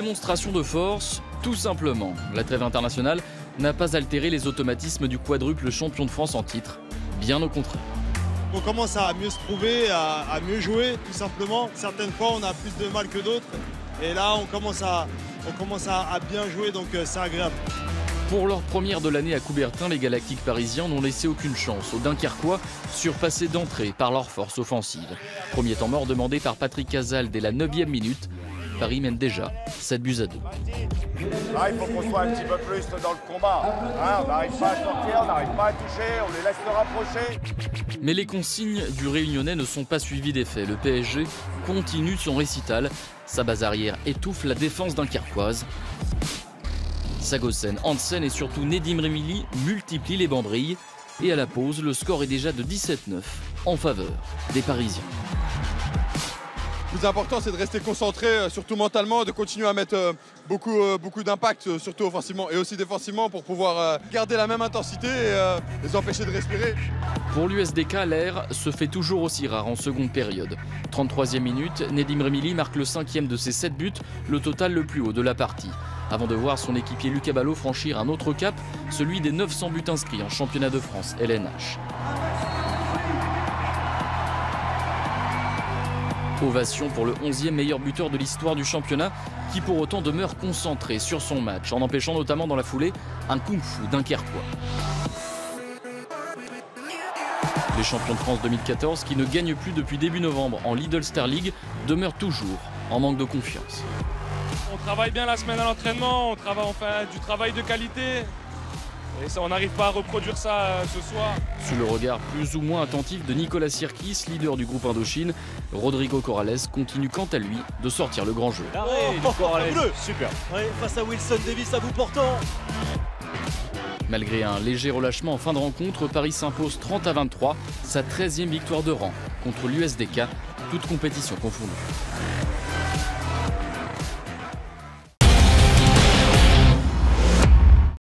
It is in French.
démonstration de force, tout simplement. La trêve internationale n'a pas altéré les automatismes du quadruple champion de France en titre, bien au contraire. On commence à mieux se prouver, à mieux jouer, tout simplement. Certaines fois, on a plus de mal que d'autres. Et là, on commence à bien jouer, donc c'est agréable. Pour leur première de l'année à Coubertin, les Galactiques parisiens n'ont laissé aucune chance aux Dunkerquois, surpassés d'entrée par leur force offensive. Premier temps mort demandé par Patrick Casal dès la 9e minute. Paris mène déjà 7-2. Là, il faut qu'on soit un petit peu plus dans le combat. Hein, on n'arrive pas à sortir, on n'arrive pas à toucher, on les laisse se rapprocher. Mais les consignes du Réunionnais ne sont pas suivies d'effet. Le PSG continue son récital. Sa base arrière étouffe la défense dunkerquoise. Sagosen, Hansen et surtout Nedim Remili multiplient les banderilles. Et à la pause, le score est déjà de 17-9 en faveur des Parisiens. Le plus important, c'est de rester concentré, surtout mentalement, de continuer à mettre beaucoup d'impact, surtout offensivement et aussi défensivement, pour pouvoir garder la même intensité et les empêcher de respirer. Pour l'USDK, l'air se fait toujours aussi rare en seconde période. 33e minute, Nedim Remili marque le 5e de ses 7 buts, le total le plus haut de la partie. Avant de voir son équipier Lucas Ballot franchir un autre cap, celui des 900 buts inscrits en championnat de France LNH. Ovation pour le 11e meilleur buteur de l'histoire du championnat, qui pour autant demeure concentré sur son match, en empêchant notamment dans la foulée un kung-fu dunkerquois. Les champions de France 2014, qui ne gagnent plus depuis début novembre en Lidl Star League, demeurent toujours en manque de confiance. On travaille bien la semaine à l'entraînement, on fait du travail de qualité. Et ça, on n'arrive pas à reproduire ça ce soir. Sous le regard plus ou moins attentif de Nicolas Sirkis, leader du groupe Indochine, Rodrigo Corrales continue quant à lui de sortir le grand jeu. Super. Ouais, face à Wilson Davis à bout portant. Malgré un léger relâchement en fin de rencontre, Paris s'impose 30-23, sa 13e victoire de rang contre l'USDK, toute compétition confondue.